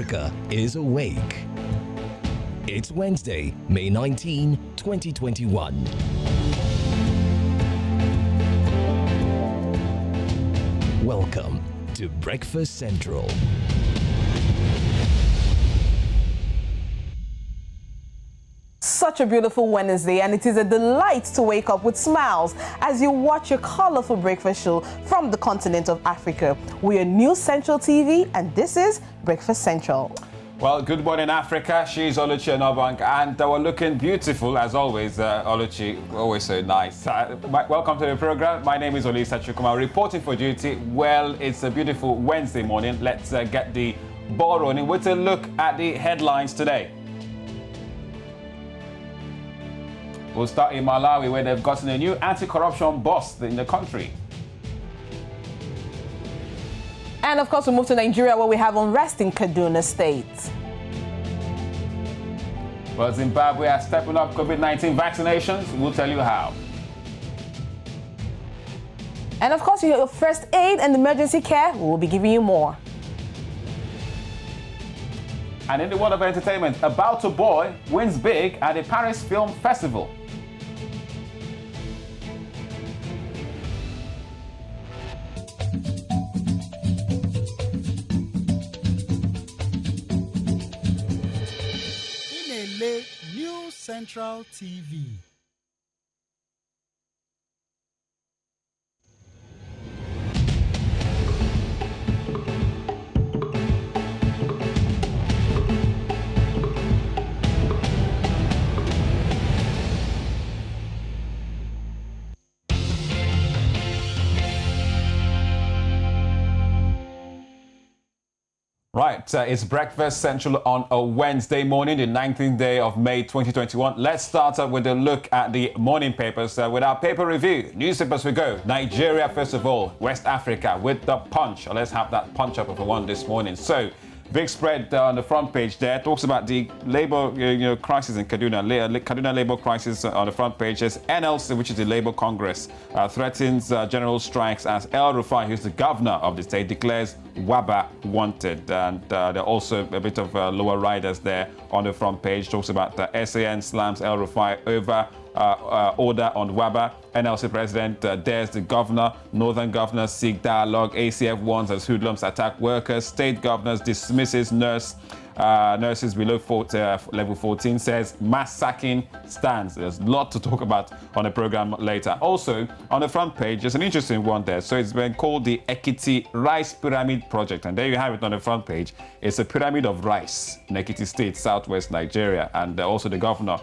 Africa is awake. It's Wednesday, May 19, 2021. Welcome to Breakfast Central. Such a beautiful Wednesday, and it is a delight to wake up with smiles as you watch your colorful breakfast show from the continent of Africa. We are News Central TV, and this is Breakfast Central. Well, good morning, Africa. She's Oluchi Onobank, and we're looking beautiful as always. Oluchi, always so nice. Welcome to the program. My name is Olisa Chukuma, reporting for duty. Well, it's a beautiful Wednesday morning. Let's get the ball rolling with a look at the headlines today. We'll start in Malawi, where they've gotten a new anti-corruption boss in the country. And of course, we move to Nigeria, where we have unrest in Kaduna State. Well, Zimbabwe are stepping up COVID-19 vaccinations. We'll tell you how. And of course, your first aid and emergency care, we'll be giving you more. And in the world of entertainment, About a Boy wins big at the Paris Film Festival. News Central TV. Right, it's Breakfast Central on a Wednesday morning, the 19th day of May 2021. Let's start with a look at the morning papers with our paper review. Newspapers we go. Nigeria, first of all. West Africa with the Punch. Let's have that punch up of one this morning. So, big spread on the front page there. Talks about the labor crisis in Kaduna. Kaduna labor crisis on the front page. There's NLC, which is the Labour Congress, threatens general strikes as El Rufai, who's the governor of the state, declares Waba wanted. And there are also a bit of lower riders there on the front page. Talks about the SAN slams El Rufai over order on Waba. NLC president dares the governor. Northern governors seek dialogue. ACF warns as hoodlums attack workers. State governors dismisses nurses below level 14, says mass sacking stands. There's a lot to talk about on the program later. Also, on the front page, there's an interesting one there. So it's been called the Ekiti Rice Pyramid Project. And there you have it on the front page. It's a pyramid of rice in Ekiti State, southwest Nigeria. And also the governor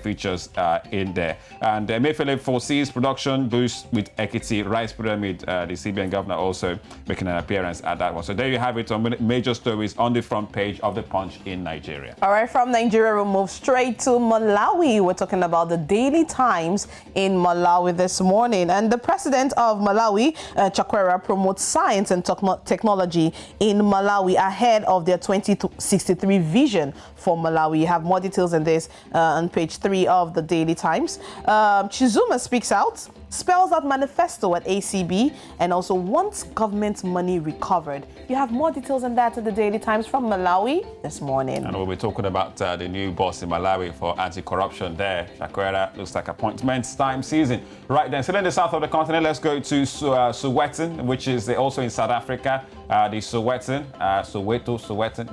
features in there. And Emefiele foresees production boost with Ekiti Rice Pyramid. The CBN governor also making an appearance at that one. So there you have it on major stories on the front page of the Punch in Nigeria. All right, from Nigeria, we'll move straight to Malawi. We're talking about the Daily Times in Malawi this morning. And the president of Malawi, Chakwera, promotes science and technology in Malawi ahead of their 2063 vision for Malawi. You have more details on this on page 3 of the Daily Times. Chizuma speaks out, spells out manifesto at ACB, and also wants government money recovered. You have more details on that at the Daily Times from Malawi this morning. And we'll be talking about the new boss in Malawi for anti-corruption there. Chakwera looks like appointments time season. Right then, still in the south of the continent, let's go to Sowetan, which is also in South Africa. The Sowetan, Sowetan,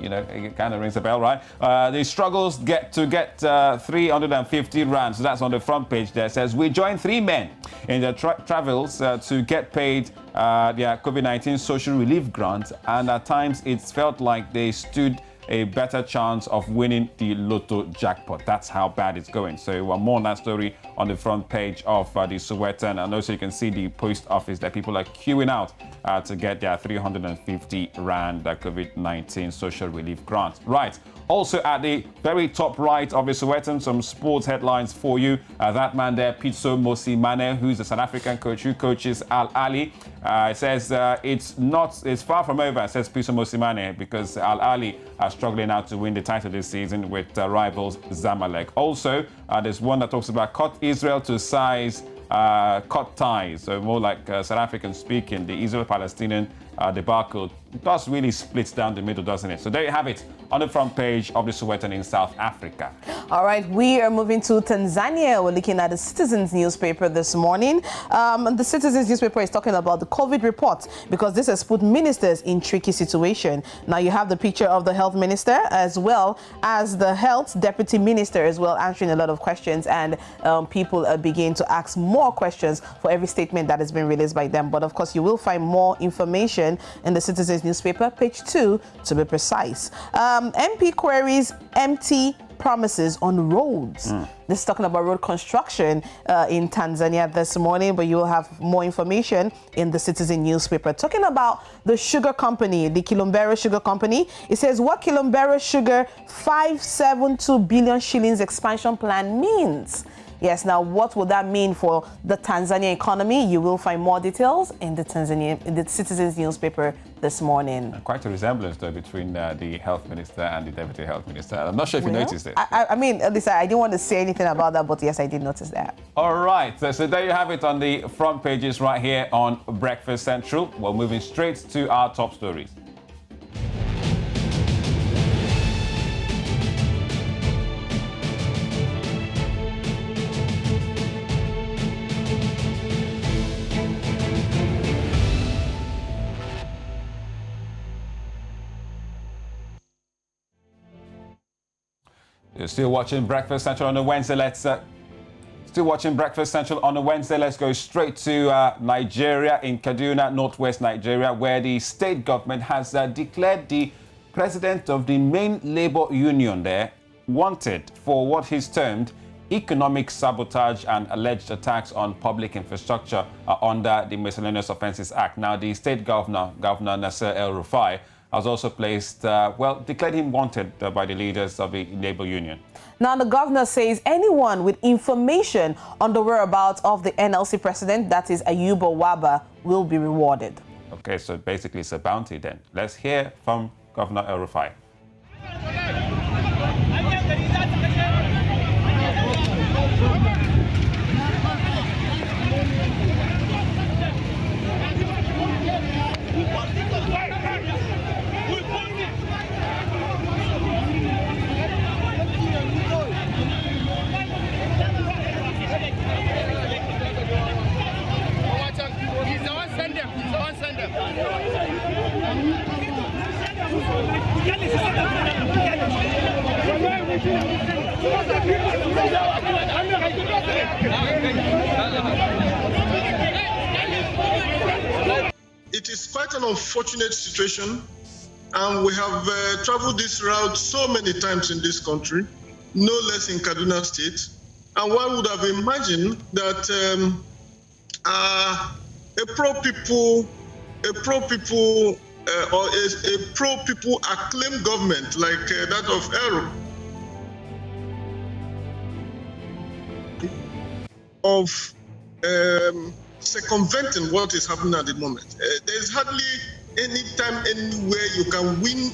it kind of rings a bell, right? The struggles to get 350 rand. So that's on the front page there. It says, we join 3 men in their travels to get paid their COVID-19 social relief grant, and at times it's felt like they stood a better chance of winning the Lotto jackpot. That's how bad it's going. So more on that story on the front page of the Sowetan, and also you can see the post office that people are queuing out to get their 350 rand COVID-19 social relief grant. Right. Also at the very top right of the Sowetan, some sports headlines for you. That man there, Pitso Mosimane, who's a South African coach who coaches Al Ali. It says it's far from over, says Pitso Mosimane, because Al Ali are struggling out to win the title this season with rivals Zamalek. Also, there's one that talks about cut Israel to size cut ties, so more like South African speaking, the Israel-Palestinian debacle does really split down the middle, doesn't it? So there you have it on the front page of the Sowetan in South Africa. All right, we are moving to Tanzania. We're looking at the Citizens newspaper this morning. The Citizens newspaper is talking about the COVID report because this has put ministers in tricky situation. Now you have the picture of the health minister as well as the health deputy minister as well, answering a lot of questions, and people begin to ask more questions for every statement that has been released by them. But of course, you will find more information in the Citizens newspaper, page 2 to be precise. MP queries empty promises on roads. This is talking about road construction in Tanzania this morning, but you will have more information in the Citizen newspaper. Talking about the sugar company, the Kilombero Sugar Company, it says what Kilombero Sugar 572 billion shillings expansion plan means. Yes, now what would that mean for the Tanzania economy? You will find more details in the Citizens newspaper this morning. Quite a resemblance, though, between the health minister and the deputy health minister. I'm not sure if you noticed it. I mean, Lisa, I didn't want to say anything about that, but yes, I did notice that. All right, so there you have it on the front pages right here on Breakfast Central. We're moving straight to our top stories. You're still watching Breakfast Central on a Wednesday. Let's go straight to Nigeria, in Kaduna, northwest Nigeria, where the state government has declared the president of the main labor union there wanted for what he's termed economic sabotage and alleged attacks on public infrastructure under the Miscellaneous Offences Act. Now, the state governor, Governor Nasser El-Rufai, has also placed, declared him wanted by the leaders of the labor union. Now, the governor says anyone with information on the whereabouts of the NLC president, that is Ayuba Waba, will be rewarded. Okay, so basically it's a bounty then. Let's hear from Governor El-Rufai. It is quite an unfortunate situation, and we have traveled this route so many times in this country, no less in Kaduna State, and one would have imagined that a pro-people acclaimed government like that of Eru, of circumventing what is happening at the moment. There's hardly any time, anywhere you can win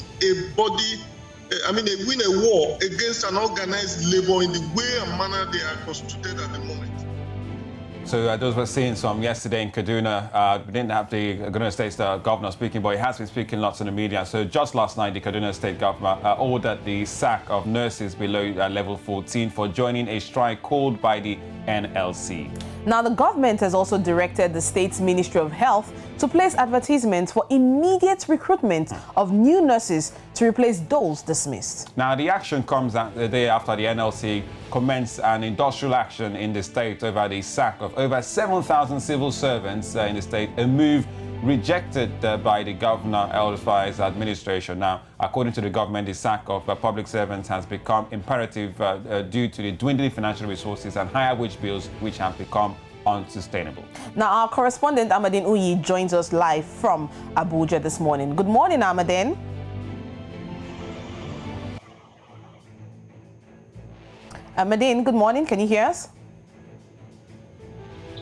win a war against an organized labor in the way and manner they are constituted at the moment. So those were scenes from yesterday in Kaduna. We didn't have the Kaduna State governor speaking, but he has been speaking lots in the media. So just last night, the Kaduna State governor ordered the sack of nurses below level 14 for joining a strike called by the NLC. Now, the government has also directed the state's Ministry of Health to place advertisements for immediate recruitment of new nurses to replace those dismissed. Now, the action comes the day after the NLC commenced an industrial action in the state over the sack of over 7,000 civil servants in the state, a move rejected by the Governor El-Rufai's administration. Now, according to the government, the sack of public servants has become imperative due to the dwindling financial resources and higher wage bills, which have become unsustainable. Now, our correspondent Amadine Uyi joins us live from Abuja this morning. Good morning, Amadine. Amadine, good morning. Can you hear us?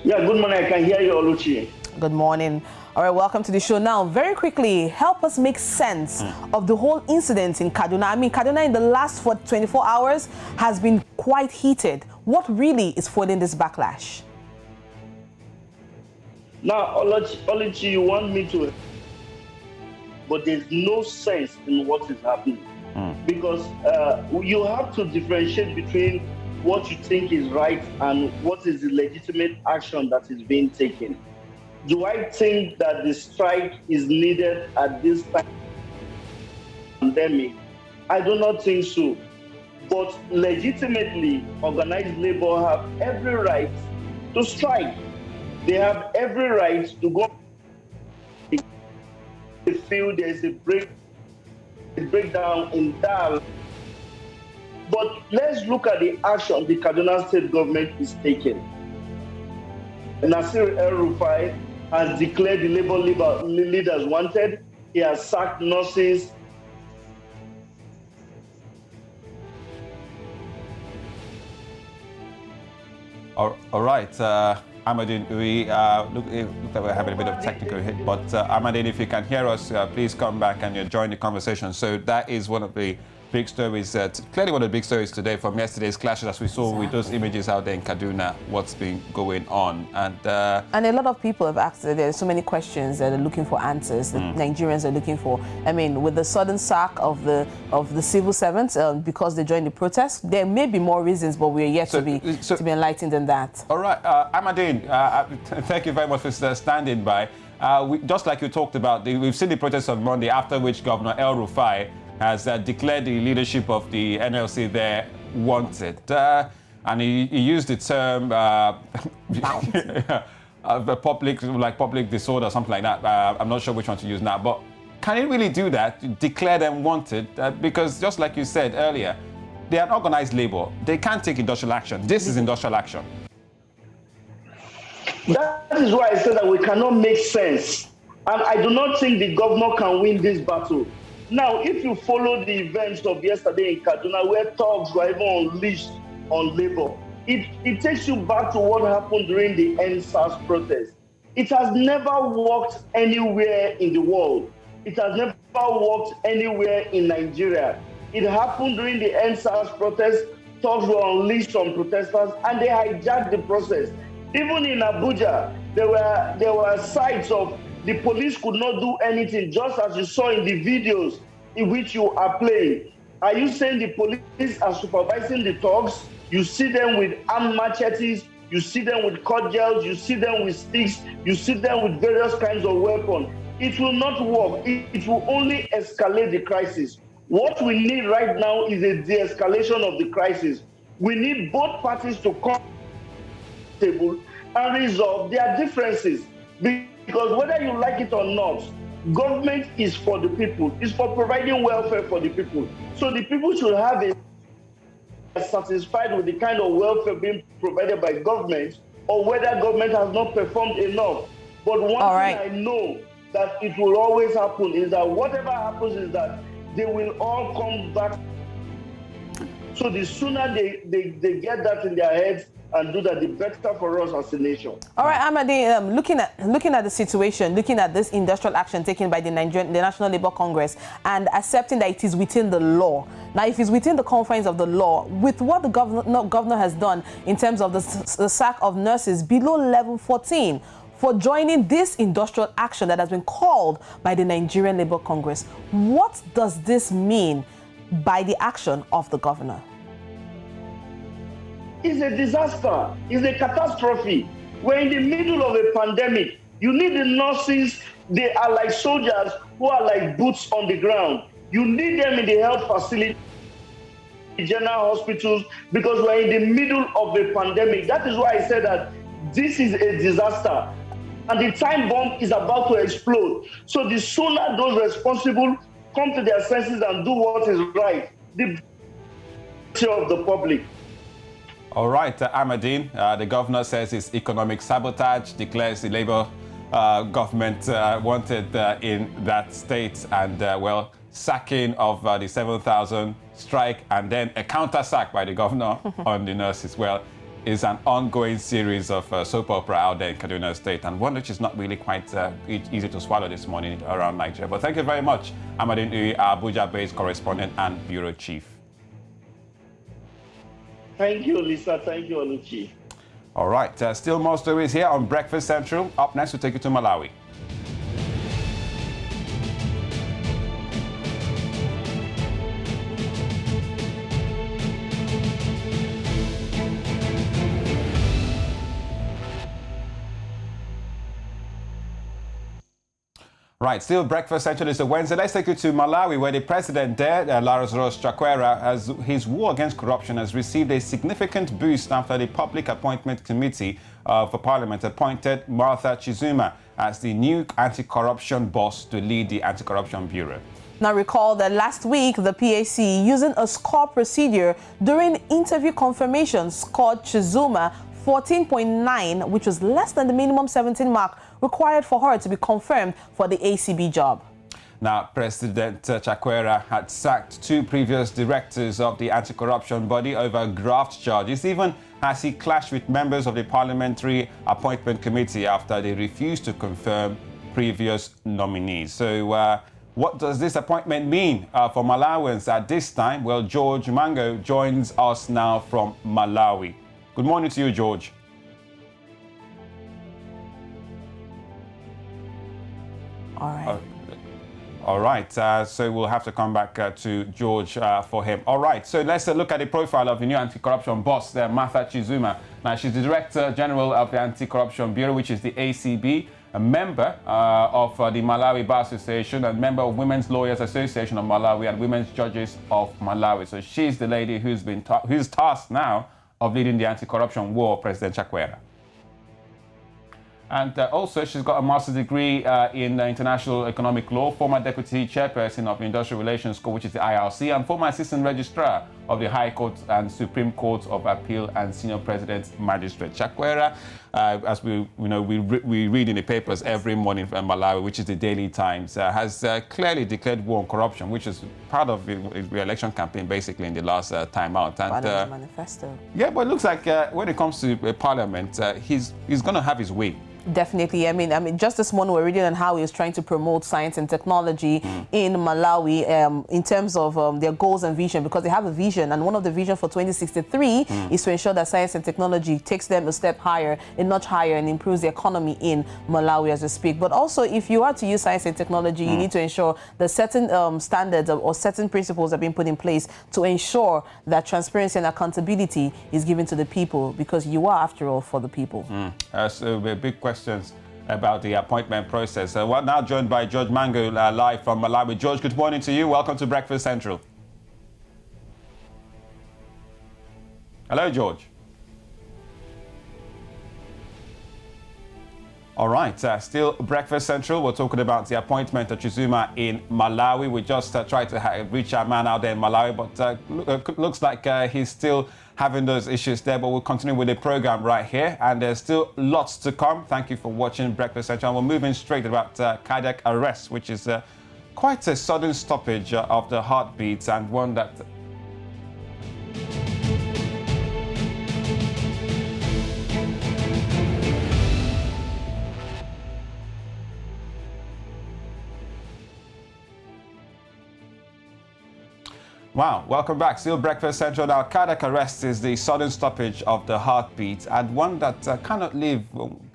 Yeah, good morning. I can hear you, Oluchi. Good morning. All right, welcome to the show. Now, very quickly, help us make sense of the whole incident in Kaduna. I mean, Kaduna in the last 24 hours has been quite heated. What really is fueling this but there's no sense in what is happening. Because you have to differentiate between what you think is right and what is the legitimate action that is being taken. Do I think that the strike is needed at this time of the pandemic? I do not think so. But legitimately, organized labor have every right to strike. They have every right to go. They feel there's a breakdown in dialogue. But let's look at the action the Kaduna State Government is taking. Nasir El-Rufai has declared the labor leaders wanted. He has sacked nurses. All right, Ahmadine, we look like we're having a bit of technical hit, but Ahmadine, if you can hear us, please come back and join the conversation. So that is one of the big stories, clearly one of the big stories today from yesterday's clashes, as we saw with those images out there in Kaduna, what's been going on. And a lot of people have asked, there's so many questions that are looking for answers, that Nigerians are looking for. I mean, with the sudden sack of the civil servants because they joined the protest, there may be more reasons, but we're yet to be enlightened than that. All right, Ahmadine, thank you very much for standing by. Just like you talked about, we've seen the protests on Monday, after which Governor El-Rufai has declared the leadership of the NLC there wanted. And he used the term public disorder or something like that. I'm not sure which one to use now. But can he really do that, declare them wanted? Because just like you said earlier, they are organized labor. They can't take industrial action. This is industrial action. That is why I said that we cannot make sense. And I do not think the governor can win this battle. Now, if you follow the events of yesterday in Kaduna, where thugs were even unleashed on labor, it takes you back to what happened during the NSAS protest. It has never worked anywhere in the world. It has never worked anywhere in Nigeria. It happened during the NSAS protest. Thugs were unleashed on protesters, and they hijacked the process. Even in Abuja, there were sites of the police could not do anything, just as you saw in the videos in which you are playing. Are you saying the police are supervising the thugs? You see them with armed machetes, you see them with cordials, you see them with sticks, you see them with various kinds of weapons. It will not work. It will only escalate the crisis. What we need right now is a de-escalation of the crisis. We need both parties to come to the table and resolve their differences. Because whether you like it or not, government is for the people. It's for providing welfare for the people. So the people should have satisfied with the kind of welfare being provided by government, or whether government has not performed enough. But one thing I know that it will always happen is that whatever happens is that they will all come back. So the sooner they get that in their heads and do that, the better for us as a nation. All right, Ahmadine, looking at the situation, looking at this industrial action taken by the National Labour Congress and accepting that it is within the law. Now, if it's within the confines of the law, with what the governor has done in terms of the sack of nurses below level 14 for joining this industrial action that has been called by the Nigerian Labour Congress, what does this mean by the action of the governor? It's a disaster. It's a catastrophe. We're in the middle of a pandemic. You need the nurses. They are like soldiers who are like boots on the ground. You need them in the health facility, general hospitals, because we're in the middle of a pandemic. That is why I said that this is a disaster. And the time bomb is about to explode. So the sooner those responsible come to their senses and do what is right, the better of the public. All right, Ahmadine, the governor says it's economic sabotage, declares the Labour government wanted in that state, and, sacking of the 7,000 strike, and then a counter-sack by the governor on the nurses. Well, is an ongoing series of soap opera out there in Kaduna State, and one which is not really quite easy to swallow this morning around Nigeria. But thank you very much, Ahmadine, Abuja-based correspondent and bureau chief. Thank you, Lisa. Thank you, Oluchi. All right, still more stories here on Breakfast Central. Up next, we'll take you to Malawi. Right, still Breakfast Central is a Wednesday. Let's take you to Malawi, where the president there, Lazarus Chakwera, has his war against corruption has received a significant boost after the Public Appointment Committee for Parliament appointed Martha Chizuma as the new anti-corruption boss to lead the Anti-Corruption Bureau. Now recall that last week, the PAC, using a score procedure during interview confirmation, scored Chizuma 14.9, which was less than the minimum 17 mark required for her to be confirmed for the ACB job. Now, President Chakwera had sacked 2 previous directors of the anti-corruption body over graft charges, even as he clashed with members of the Parliamentary Appointment Committee after they refused to confirm previous nominees. So, what does this appointment mean for Malawians at this time? Well, George Mango joins us now from Malawi. Good morning to you, George. All right. All right. So we'll have to come back to George for him. All right. So let's look at the profile of the new anti-corruption boss there, Martha Chizuma. Now, she's the Director General of the Anti-Corruption Bureau, which is the ACB, a member of the Malawi Bar Association, and member of Women's Lawyers Association of Malawi and Women's Judges of Malawi. So she's the lady who's tasked now of leading the anti-corruption war, President Chakwera. And also, she's got a master's degree in international economic law, former deputy chairperson of the Industrial Relations School, which is the IRC, and former assistant registrar of the High Court and Supreme Court of Appeal and senior president magistrate. Chakwera, as we read in the papers every morning from Malawi, which is the Daily Times, has clearly declared war on corruption, which is part of his re-election campaign, basically, in the last time out. And manifesto. Yeah, but it looks like when it comes to Parliament, he's going to have his way. Definitely. I mean, just this morning we're reading on how he is trying to promote science and technology in Malawi in terms of their goals and vision, because they have a vision, and one of the vision for 2063 is to ensure that science and technology takes them a step higher, a notch higher, and improves the economy in Malawi as we speak. But also, if you are to use science and technology, you need to ensure that certain standards or certain principles are being put in place to ensure that transparency and accountability is given to the people, because you are, after all, for the people. So a big questions about the appointment process. We're now joined by George Mango live from Malawi. George, good morning to you. Welcome to Breakfast Central. Hello, George. All right, still Breakfast Central. We're talking about the appointment of Chizuma in Malawi. We just tried to reach our man out there in Malawi, but looks like he's still having those issues there. But we'll continue with the program right here, and there's still lots to come. Thank you for watching Breakfast Central. We're moving straight about cardiac arrest, which is quite a sudden stoppage of the heartbeats, and one that Wow, welcome back. Still Breakfast Central. Now, cardiac arrest is the sudden stoppage of the heartbeat, and one that cannot live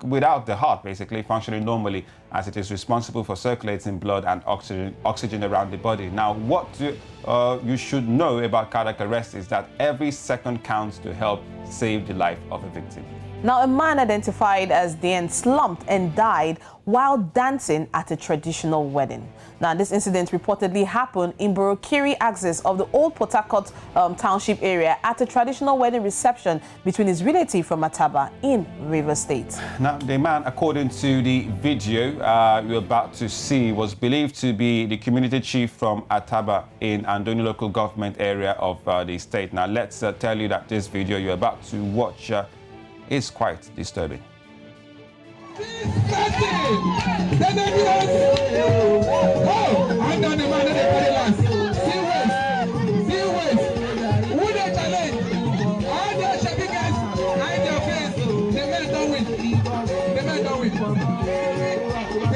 without the heart, basically functioning normally, as it is responsible for circulating blood and oxygen around the body. Now, what you should know about cardiac arrest is that every second counts to help save the life of a victim. Now, a man identified as Dan slumped and died while dancing at a traditional wedding. Now, this incident reportedly happened in Borokiri axis of the old Port Harcourt township area at a traditional wedding reception between his relative from Ataba in Rivers State. Now, the man, according to the video you're about to see, was believed to be the community chief from Ataba in Andoni local government area of the state. Now, let's tell you that this video you're about to watch is quite disturbing. The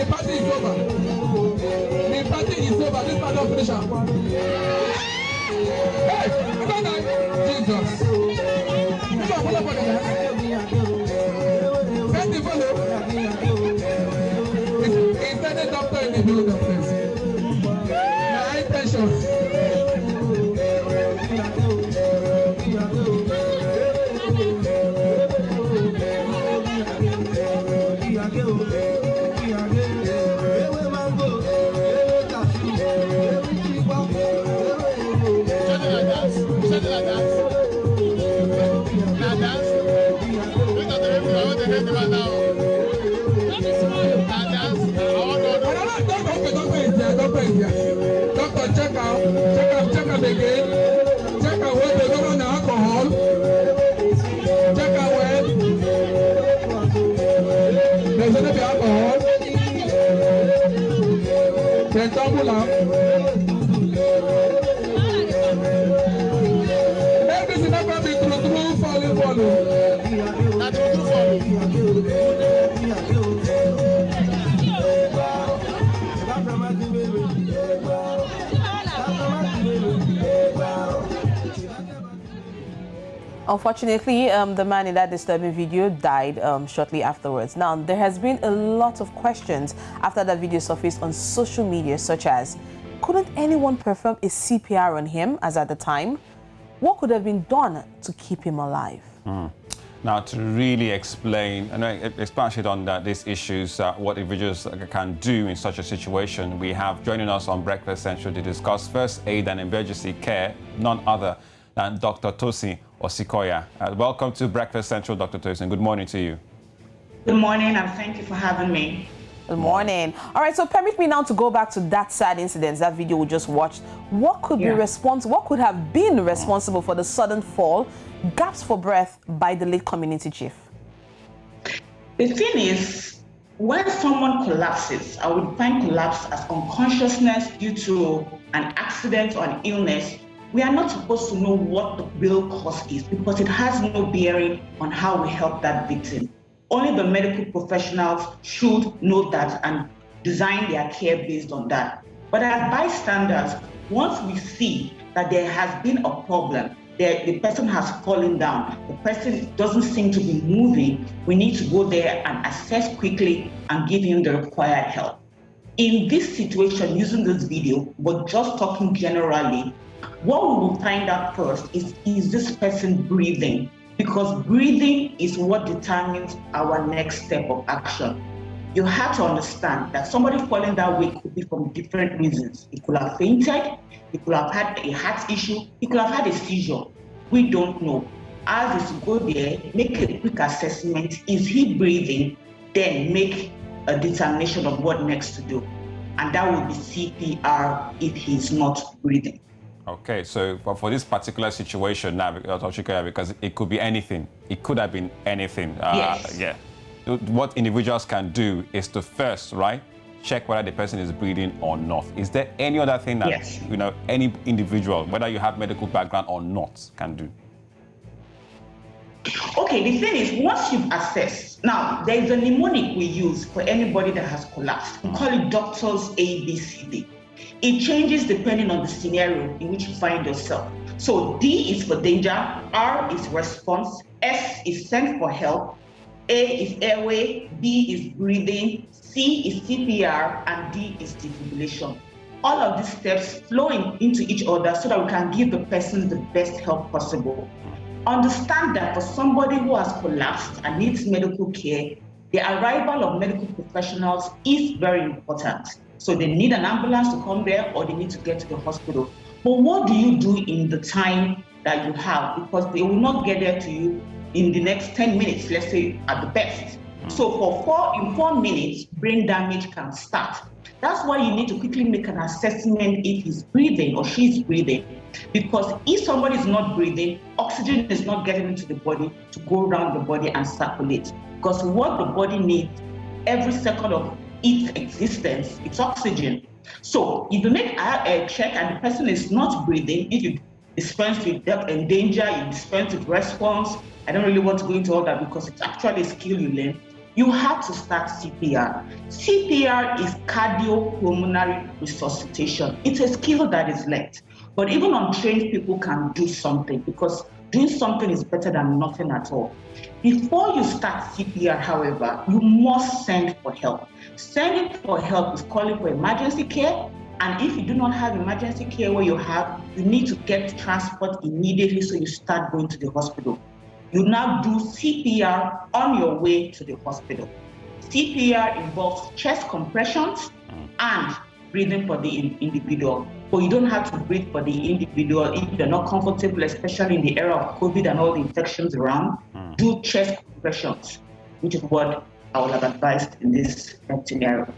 party is over. The party is over. This part of finish up. Hey, Jesus. Send the follow. Is there a doctor in the building, please? My intention. There's going to be alcohol. Then double up. Everything not going to be through falling volume. That's true for Unfortunately, the man in that disturbing video died shortly afterwards. Now, there has been a lot of questions after that video surfaced on social media, such as, couldn't anyone perform a CPR on him as at the time? What could have been done to keep him alive? Now, to really explain and expand on these issues, what individuals can do in such a situation, we have joining us on Breakfast Central to discuss first aid and emergency care, none other than Dr. Tosin Osikoya. Welcome to Breakfast Central, Dr. Tosin. Good morning to you. Good morning, and thank you for having me. Good morning. All right, so permit me now to go back to that sad incident, that video we just watched. What could what could have been responsible for the sudden fall, gaps for breath by the late community chief? The thing is, when someone collapses, I would define collapse as unconsciousness due to an accident or an illness. We are not supposed to know what the real cause is because it has no bearing on how we help that victim. Only the medical professionals should know that and design their care based on that. But as bystanders, once we see that there has been a problem, the person has fallen down, the person doesn't seem to be moving, we need to go there and assess quickly and give him the required help. In this situation, using this video, but just talking generally, what we will find out first is this person breathing? Because breathing is what determines our next step of action. You have to understand that somebody falling that way could be from different reasons. He could have fainted, he could have had a heart issue, he could have had a seizure. We don't know. Ours is to go there, make a quick assessment. Is he breathing? Then make a determination of what next to do. And that will be CPR if he's not breathing. Okay, so for this particular situation now, because it could be anything. It could have been anything. Yes. Yeah. What individuals can do is to first, check whether the person is breathing or not. Is there any other thing that, any individual, whether you have medical background or not, can do? Okay, the thing is, once you've assessed, now there is a mnemonic we use for anybody that has collapsed. We call it doctors ABCD. It changes depending on the scenario in which you find yourself. So D is for danger, R is response, S is send for help, A is airway, B is breathing, C is CPR, and D is defibrillation. All of these steps flow into each other so that we can give the person the best help possible. Understand that for somebody who has collapsed and needs medical care, the arrival of medical professionals is very important. So they need an ambulance to come there or they need to get to the hospital. But what do you do in the time that you have? Because they will not get there to you in the next 10 minutes, let's say at the best. So in 4 minutes, brain damage can start. That's why you need to quickly make an assessment if he's breathing or she's breathing. Because if somebody is not breathing, oxygen is not getting into the body to go around the body and circulate. Because what the body needs every second of its existence, it's oxygen. So if you make a check and the person is not breathing, if you dispense with death and danger, you dispense with response, I don't really want to go into all that because it's actually a skill you learn, you have to start CPR. CPR is cardiopulmonary resuscitation. It's a skill that is learned. But even untrained people can do something because doing something is better than nothing at all. Before you start CPR, however, you must send for help. Sending for help is calling for emergency care. And if you do not have emergency care where you have, you need to get transport immediately so you start going to the hospital. You now do CPR on your way to the hospital. CPR involves chest compressions and breathing for the individual. But you don't have to breathe for the individual if you're not comfortable, especially in the era of COVID and all the infections around. Do chest compressions, which is what I would have advised in this scenario.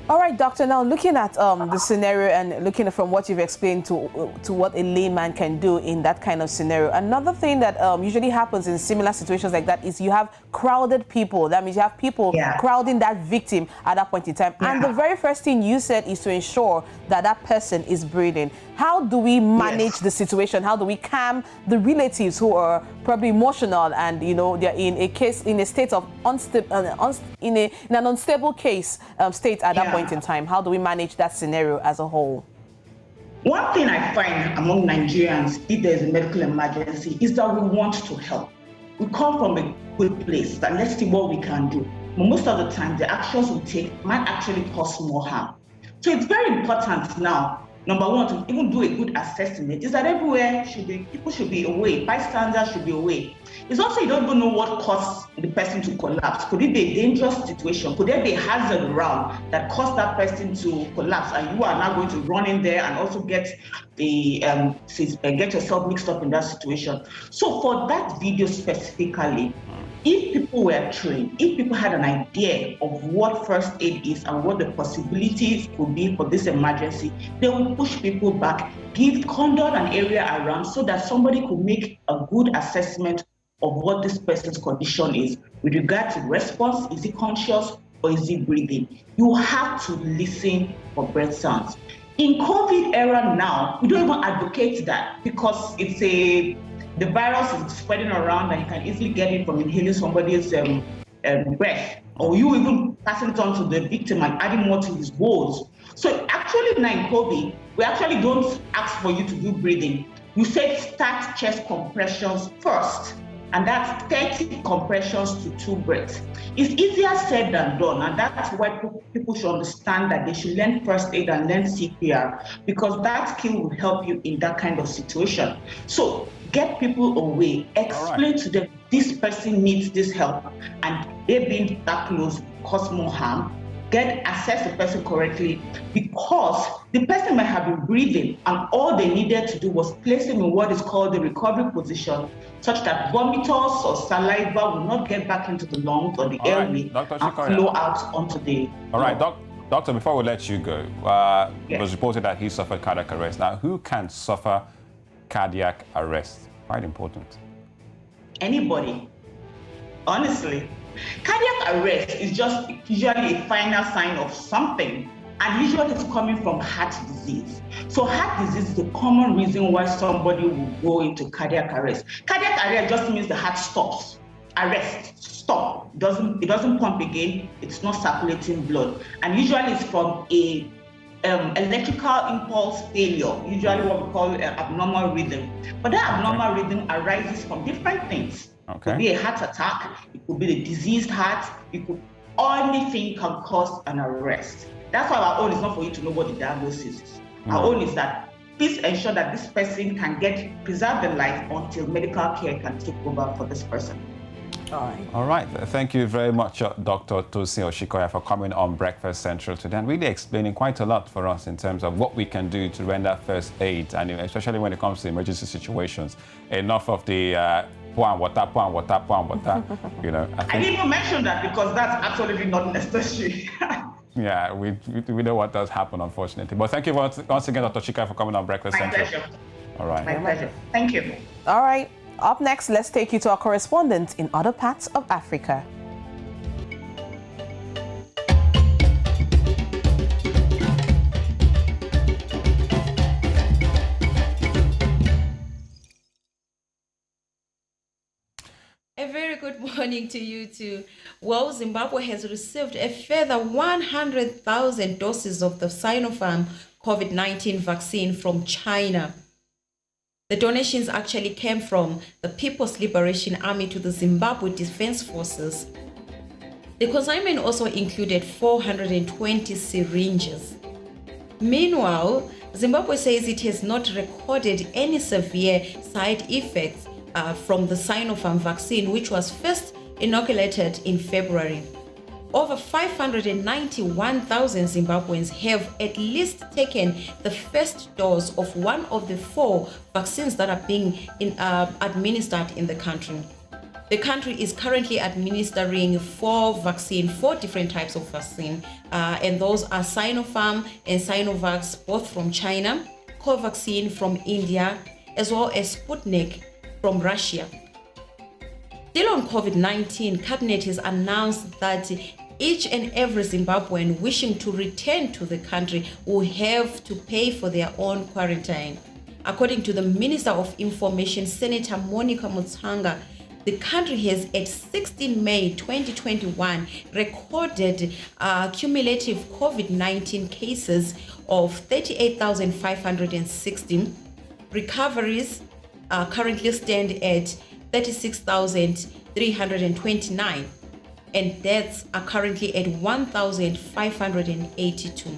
All right, doctor, now looking at the scenario and looking from what you've explained to what a layman can do in that kind of scenario, another thing that usually happens in similar situations like that is you have crowded people. That means you have people crowding that victim at that point in time. And the very first thing you said is to ensure that that person is breathing. How do we manage the situation? How do we calm the relatives who are probably emotional and, you know, they're in a state of in an unstable case state at that point in time? How do we manage that scenario as a whole? One thing I find among Nigerians, if there's a medical emergency, is that we want to help. We come from a good place, that let's see what we can do. But most of the time, the actions we take might actually cause more harm. So it's very important now, number one, to even do a good assessment, is that everywhere people should be away, bystanders should be away. It's also, you don't even know what caused the person to collapse. Could it be a dangerous situation? Could there be a hazard around that caused that person to collapse, and you are now going to run in there and also get yourself mixed up in that situation? So for that video specifically, if people were trained, if people had an idea of what first aid is and what the possibilities could be for this emergency, they would push people back, conduct an area around so that somebody could make a good assessment of what this person's condition is. With regard to response, is he conscious or is he breathing? You have to listen for breath sounds. In COVID era now, we don't even advocate that because the virus is spreading around and you can easily get it from inhaling somebody's breath, or you even passing it on to the victim and adding more to his woes. So actually now in COVID, we actually don't ask for you to do breathing. You say start chest compressions first, and that's 30 compressions to 2 breaths. It's easier said than done, and that's why people should understand that they should learn first aid and learn CPR, because that skill will help you in that kind of situation. So get people away, explain to them this person needs this help, and they being that close cause more harm. Assess the person correctly, because the person might have been breathing and all they needed to do was place him in what is called the recovery position, such that vomitors or saliva will not get back into the lungs or the airway and flow out onto the... All right, Doctor, before we let you go, it was reported that he suffered cardiac arrest. Now, who can suffer cardiac arrest? Quite important. Anybody, honestly. Cardiac arrest is just usually a final sign of something, and usually it's coming from heart disease. So heart disease is the common reason why somebody will go into cardiac arrest. Cardiac arrest just means the heart stops. Arrest, stop. It doesn't pump again. It's not circulating blood, and usually it's from a electrical impulse failure, usually what we call abnormal rhythm. But that abnormal rhythm arises from different things. It could be a heart attack, it could be a diseased heart, anything can cause an arrest. That's why our own is not for you to know what the diagnosis is. Our own is that please ensure that this person can preserve their life until medical care can take over for this person. All right. Thank you very much, Dr. Tosin Oshikoya, for coming on Breakfast Central today and really explaining quite a lot for us in terms of what we can do to render first aid, and especially when it comes to emergency situations. Enough of the pour water, you know. I didn't even mention that because that's absolutely not necessary. Yeah, we know what does happen, unfortunately. But thank you once again, Dr. Chika, for coming on Breakfast Central. My pleasure. All right. My pleasure. Thank you. All right. Up next, let's take you to our correspondent in other parts of Africa. A very good morning to you too. Well, Zimbabwe has received a further 100,000 doses of the Sinopharm COVID-19 vaccine from China. The donations actually came from the People's Liberation Army to the Zimbabwe Defense Forces. The consignment also included 420 syringes. Meanwhile, Zimbabwe says it has not recorded any severe side effects from the Sinopharm vaccine, which was first inoculated in February. Over 591,000 Zimbabweans have at least taken the first dose of one of the 4 vaccines that are being administered in the country. The country is currently administering 4 different types of vaccine, and those are Sinopharm and Sinovac, both from China, Covaxin from India, as well as Sputnik from Russia. Still on COVID-19, Cabinet has announced that each and every Zimbabwean wishing to return to the country will have to pay for their own quarantine. According to the Minister of Information, Senator Monica Mutsanga, the country has, at 16 May 2021, recorded cumulative COVID-19 cases of 38,516. Recoveries currently stand at 36,329. And deaths are currently at 1,582.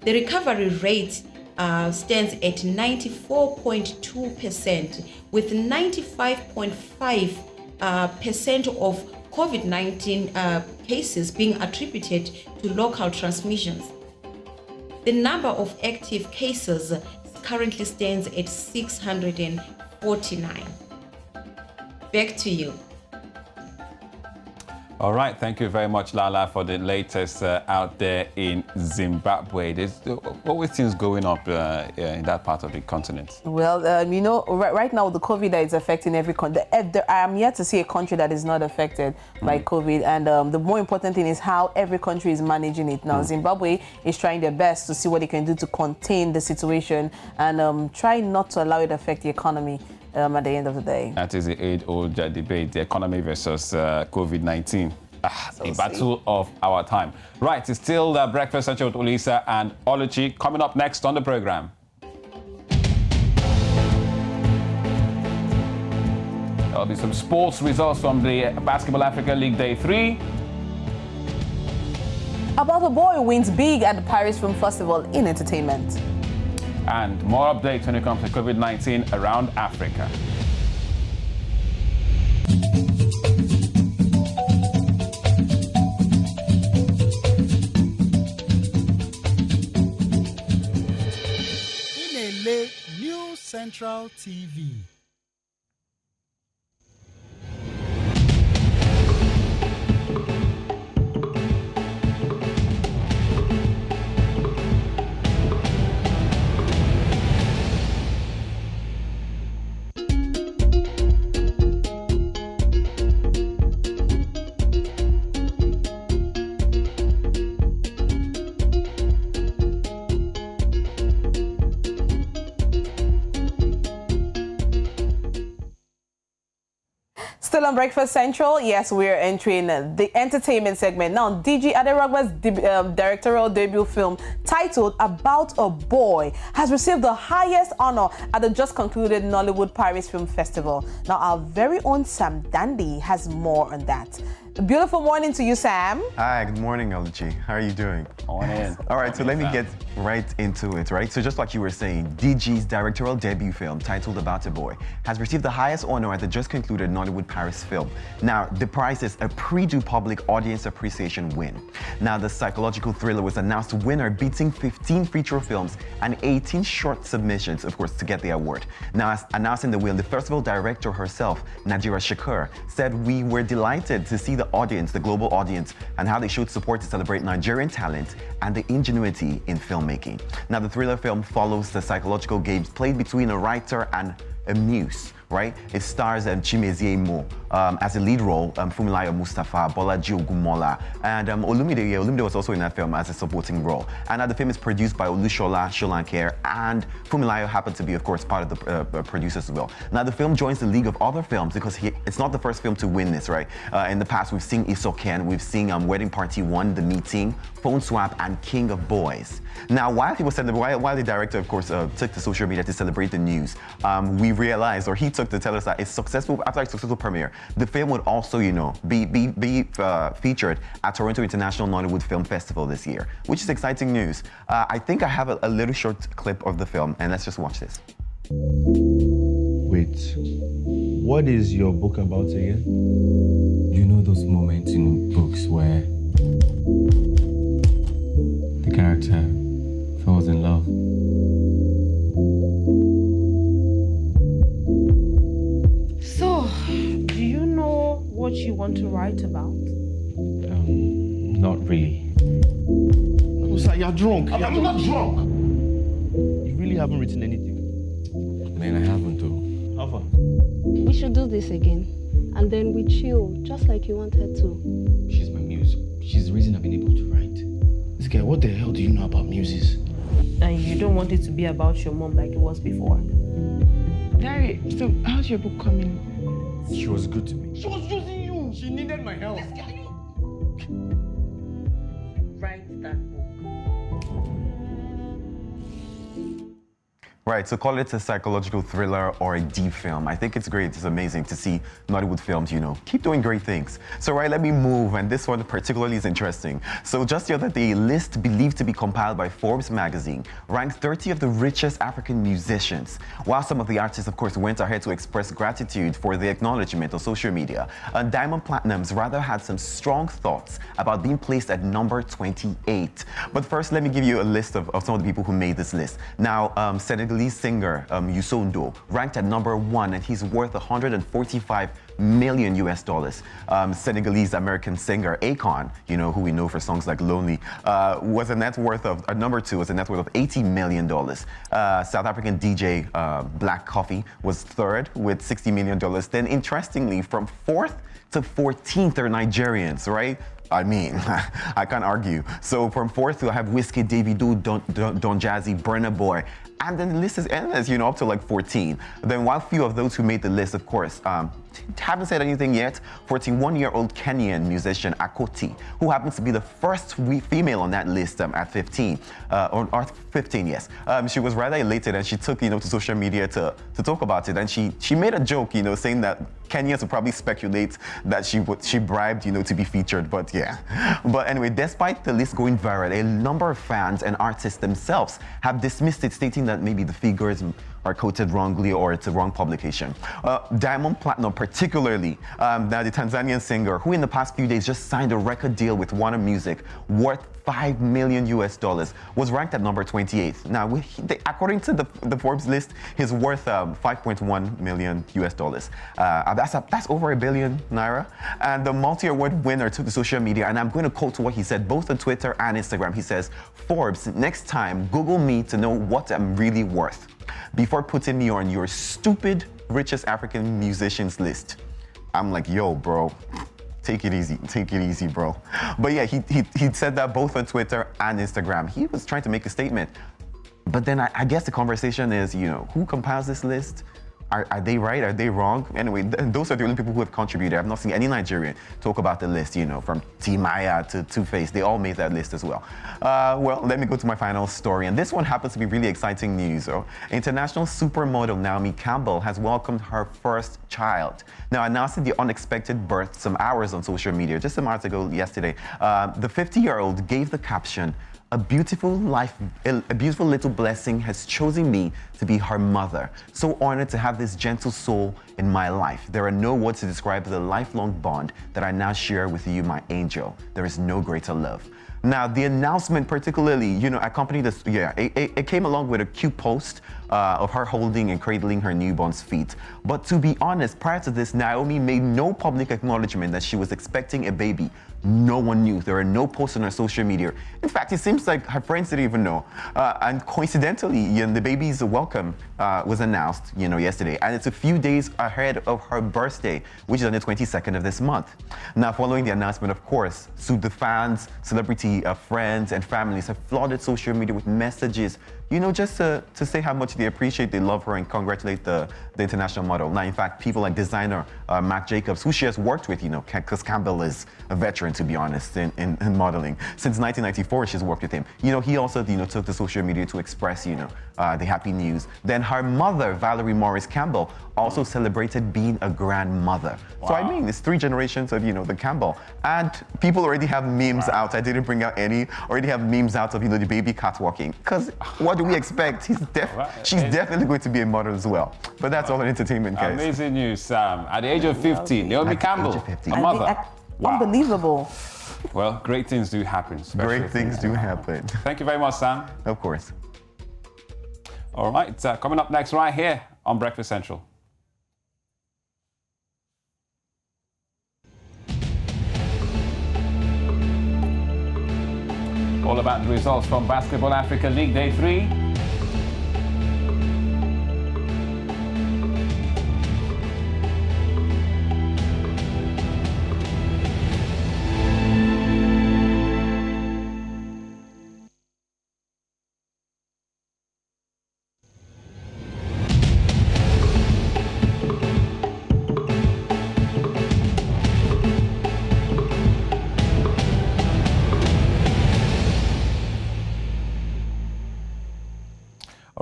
The recovery rate stands at 94.2%, with 95.5% of COVID-19 cases being attributed to local transmissions. The number of active cases currently stands at 649. Back to you. All right, thank you very much, Lala, for the latest out there in Zimbabwe. There's always things going up in that part of the continent. Well, right now the COVID that is affecting every country, I am yet to see a country that is not affected by COVID. And the more important thing is how every country is managing it. Now, Zimbabwe is trying their best to see what they can do to contain the situation and try not to allow it to affect the economy. At the end of the day. That is the age-old debate, the economy versus COVID-19. A battle of our time. Right, it's still Breakfast Central with Ulisa and Oluchi. Coming up next on the program. There'll be some sports results from the Basketball Africa League Day 3. About a boy wins big at the Paris Film Festival in entertainment. And more updates when it comes to COVID-19 around Africa. Inele News Central TV. Still on Breakfast Central, yes, we're entering the entertainment segment. Now, DG Aderogba's directorial debut film titled About a Boy has received the highest honor at the just concluded Nollywood Paris Film Festival. Now, our very own Sam Dandy has more on that. A beautiful morning to you, Sam. Hi, good morning, Oluchi. How are you doing? Morning. All right, so let me get right into it, right? So just like you were saying, DG's directorial debut film titled About a Boy has received the highest honor at the just concluded Nollywood Paris Film. Now, the prize is a pre-due public audience appreciation win. Now, the psychological thriller was announced winner, beating 15 feature films and 18 short submissions, of course, to get the award. Now, as announcing the win, the festival director herself, Nadira Shakur, said, "We were delighted to see the audience, the global audience, and how they showed support to celebrate Nigerian talent and the ingenuity in filmmaking." Now, the thriller film follows the psychological games played between a writer and a muse, right? It stars Chimezie Mo as a lead role, Fumilayo Mustafa, Bolaji Ogunmola, and Olumide was also in that film as a supporting role. And the film is produced by Olushola Sholanker, and Fumilayo happened to be, of course, part of the producers as well. Now, the film joins the league of other films because it's not the first film to win this, right? In the past, we've seen Isoken, we've seen Wedding Party 1, The Meeting, Phone Swap, and King of Boys. Now, while the director, of course, took to social media to celebrate the news, we realized, or he took to tell us that after a successful premiere, the film would also, be featured at Toronto International Nollywood Film Festival this year, which is exciting news. I think I have a little short clip of the film, and let's just watch this. Wait, what is your book about again? You know those moments in books where the character falls in love? So, do you know what you want to write about? Not really. Sir, you're drunk. I'm not drunk. You really haven't written anything? Man, I haven't though. How far? We should do this again. and then we chill, just like you wanted to. She's my muse. She's the reason I've been able to write. This guy, what the hell do you know about muses? And you don't want it to be about your mom like it was before. Daddy, so how's your book coming? She was good to me. She was using you. She needed my help. Write that book. Right, so call it a psychological thriller or a deep film. I think it's great, it's amazing to see Nollywood films, keep doing great things. So right, let me move, and this one particularly is interesting. So just the other day, a list believed to be compiled by Forbes magazine ranked 30 of the richest African musicians. While some of the artists, of course, went ahead to express gratitude for the acknowledgement on social media, Diamond Platinums rather had some strong thoughts about being placed at number 28. But first, let me give you a list of some of the people who made this list. Now, Senegalese singer Youssou ranked at number 1, and he's worth $145 million US. Senegalese American singer Akon, who we know for songs like Lonely, was a net worth of number 2 was a net worth of $80 million. South African DJ Black Coffee was 3rd with $60 million. Then interestingly, from 4th to 14th are Nigerians, right? I mean, I can't argue. So from 4th to I have Whiskey, Davido, Don Jazzy, Burna Boy, and then the list is endless, up to like 14. Then while few of those who made the list, of course, haven't said anything yet, 41-year-old Kenyan musician Akoti, who happens to be the first female on that list at 15, or 15, yes. She was rather elated, and she took, to social media to talk about it, and she made a joke, saying that Kenyans would probably speculate that she bribed, to be featured, but yeah. But anyway, despite the list going viral, a number of fans and artists themselves have dismissed it, stating that maybe the figures are quoted wrongly or it's a wrong publication. Diamond Platinum particularly, now the Tanzanian singer who in the past few days just signed a record deal with Warner Music worth $5 million US, was ranked at number 28. Now, according to the Forbes list, he's worth $5.1 million US. That's over $1 billion naira. And the multi-award winner took to social media, and I'm going to quote what he said both on Twitter and Instagram. He says, "Forbes, next time, Google me to know what I'm really worth before putting me on your stupid richest African musicians list." I'm like, yo, bro. Take it easy, bro. But yeah, he said that both on Twitter and Instagram. He was trying to make a statement. But then I guess the conversation is, who compiles this list? Are they right? Are they wrong? Anyway, those are the only people who have contributed. I've not seen any Nigerian talk about the list, from T Maya to Two-Face. They all made that list as well. Well, let me go to my final story. And this one happens to be really exciting news. International supermodel Naomi Campbell has welcomed her first child. Now, announcing the unexpected birth some hours on social media, just some hours ago yesterday, the 50-year-old gave the caption, a beautiful little blessing has chosen me to be her mother. So honored to have this gentle soul in my life. There are no words to describe the lifelong bond that I now share with you, my angel. There is no greater love. Now, the announcement particularly, accompanied this, it came along with a cute post of her holding and cradling her newborn's feet. But to be honest, prior to this, Naomi made no public acknowledgement that she was expecting a baby. No one knew. There are no posts on her social media. In fact, it seems like her friends didn't even know. And coincidentally, the baby's welcome was announced, yesterday. And it's a few days ahead of her birthday, which is on the 22nd of this month. Now, following the announcement, of course, the fans, celebrity friends, and families have flooded social media with messages, just to say how much they appreciate, they love her, and congratulate the international model. Now, in fact, people like designer Marc Jacobs, who she has worked with, because Campbell is a veteran, to be honest, in modeling. Since 1994, she's worked with him. He also, took to social media to express, the happy news. Then her mother, Valerie Morris Campbell, also celebrated being a grandmother. Wow. So, I mean, it's 3 generations of, the Campbell. And people already have memes out. I didn't bring out any. Already have memes out of, the baby catwalking. Because what do we expect? She's definitely going to be a model as well. But that's all on entertainment, guys. Amazing news, Sam. At the age of 50, Naomi Campbell, a mother. Wow. Unbelievable. Well, great things do happen. Great things do happen. Thank you very much, Sam. Of course. All right, coming up next right here on Breakfast Central. All about the results from Basketball Africa League Day 3.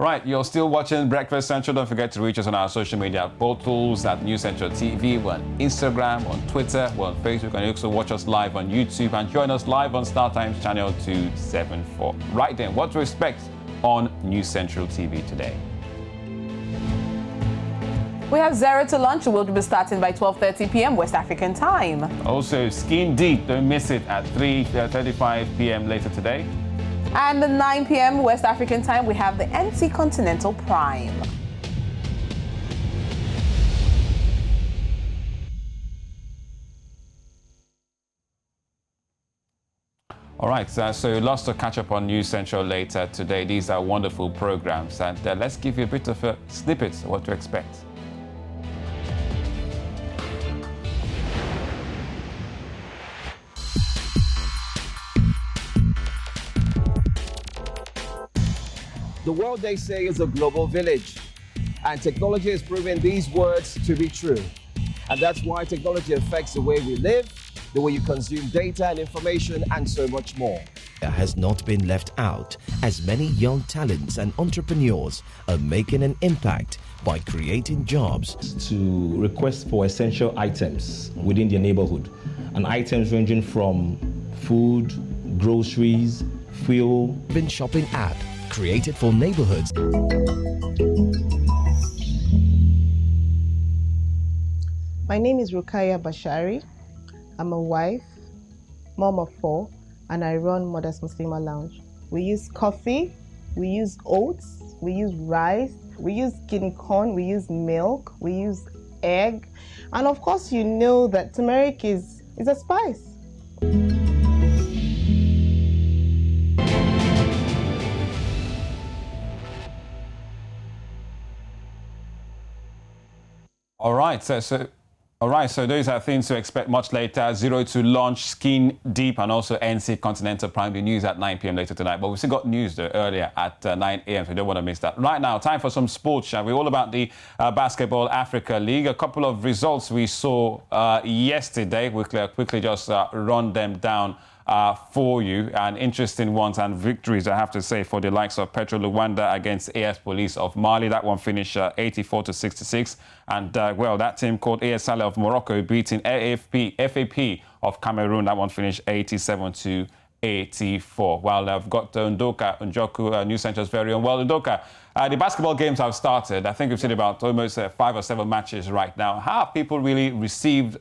Right, you're still watching Breakfast Central. Don't forget to reach us on our social media portals at News Central TV. We're on Instagram, on Twitter, we're on Facebook, and you also watch us live on YouTube and join us live on StarTimes channel 274. Right then, what to expect on News Central TV today? We have Zero to Lunch. We'll be starting by 12:30 p.m. West African time. Also, Skin Deep, don't miss it at 3:35 p.m. later today. And at 9 p.m. West African time, we have the NC Continental Prime. All right, so lots to catch up on News Central later today. These are wonderful programs, and let's give you a bit of a snippet of what to expect. The world, they say, is a global village, and technology has proven these words to be true. And that's why technology affects the way we live, the way you consume data and information, and so much more. Has not been left out, as many young talents and entrepreneurs are making an impact by creating jobs. To request for essential items within their neighborhood, and items ranging from food, groceries, fuel. Been shopping app created for neighborhoods. My name is Rukaya Bashari. I'm a wife, mom of 4, and I run Mothers Muslima Lounge. We use coffee, we use oats, we use rice, we use guinea corn, we use milk, we use egg, and of course you know that turmeric is a spice. All right, so those are things to expect much later. Zero to Launch, Skin Deep, and also NC Continental Prime. The news at 9 p.m. later tonight. But we still got news though earlier at 9 a.m. So you don't want to miss that. Right now, time for some sports, shall we? All about the Basketball Africa League. A couple of results we saw yesterday. We'll quickly just run them down for you, and interesting ones and victories, I have to say, for the likes of Petro Luanda against AS Police of Mali. That one finished 84-66, and well, that team called AS Saleh of Morocco beating FAP of Cameroon. That one finished 87-84. Well, I've got Ndoka Njoku, News Center's very own. Well, Ndoka, the basketball games have started. I think we've seen about almost 5 or 7 matches right now. How have people really received,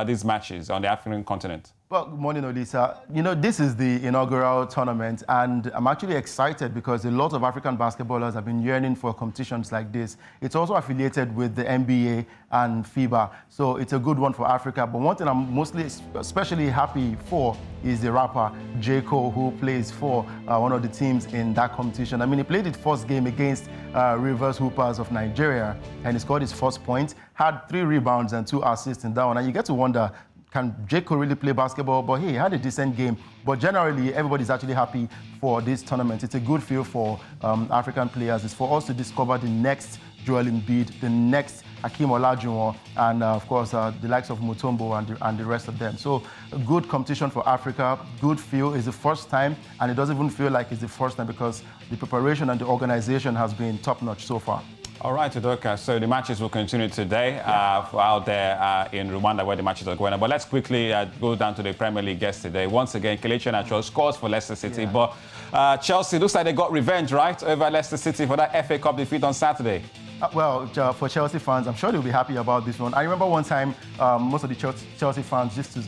these matches on the African continent? Well, good morning, Olisa. This is the inaugural tournament, and I'm actually excited because a lot of African basketballers have been yearning for competitions like this. It's also affiliated with the NBA and FIBA, so it's a good one for Africa. But one thing I'm especially happy for is the rapper J. Cole, who plays for one of the teams in that competition. I mean, he played his first game against Rivers Hoopers of Nigeria, and he scored his first point, had 3 rebounds and 2 assists in that one. And you get to wonder, can J. Cole really play basketball? But he had a decent game. But generally, everybody's actually happy for this tournament. It's a good feel for African players. It's for us to discover the next Joel Embiid, the next Hakeem Olajuwon, and of course, the likes of Mutombo and the rest of them. So a good competition for Africa, good feel. It's the first time, and it doesn't even feel like it's the first time because the preparation and the organization has been top-notch so far. All right, Udoka, so the matches will continue today out there in Rwanda where the matches are going on. But let's quickly go down to the Premier League yesterday. Once again, Kelechi Iheanacho scores for Leicester City, but Chelsea looks like they got revenge, right, over Leicester City for that FA Cup defeat on Saturday. Well, for Chelsea fans, I'm sure they'll be happy about this one. I remember one time most of the Chelsea fans used to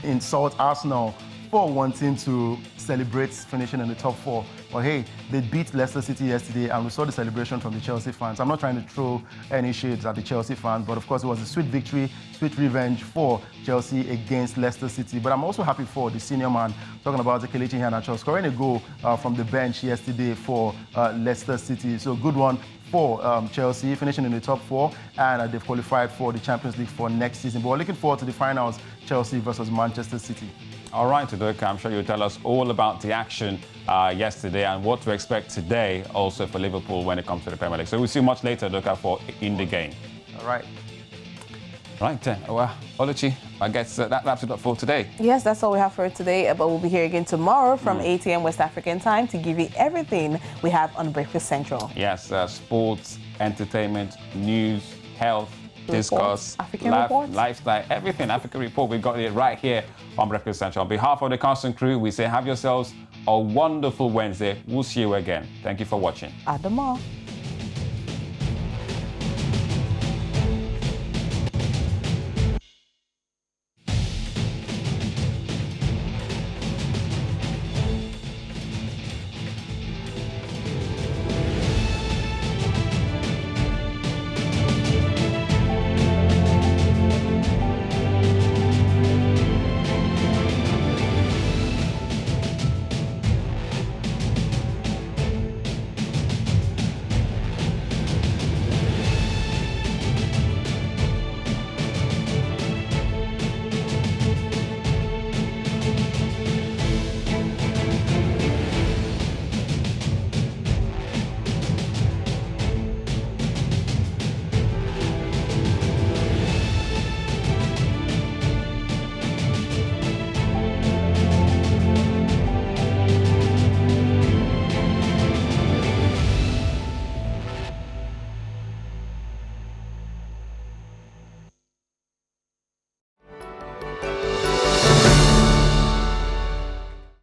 insult Arsenal for wanting to celebrate finishing in the top 4. But hey, they beat Leicester City yesterday, and we saw the celebration from the Chelsea fans. I'm not trying to throw any shades at the Chelsea fans, but of course it was a sweet victory, sweet revenge for Chelsea against Leicester City. But I'm also happy for the senior man, talking about Kelechi Iheanacho, scoring a goal from the bench yesterday for Leicester City. So good one for Chelsea, finishing in the top 4, and they've qualified for the Champions League for next season. But we're looking forward to the finals, Chelsea versus Manchester City. All right, Udoka, I'm sure you'll tell us all about the action yesterday and what to expect today also for Liverpool when it comes to the Premier League. So we'll see you much later, Udoka, for In the Game. All right. Right then. Well, Oluchi, I guess that wraps it up for today. Yes, that's all we have for today. But we'll be here again tomorrow from 8 a.m. West African time to give you everything we have on Breakfast Central. Yes, sports, entertainment, news, health, Reports, discuss, African reports. lifestyle, everything. African Report, we got it right here on Breakfast Central. On behalf of the constant crew, we say have yourselves a wonderful Wednesday. We'll see you again. Thank you for watching. Adama.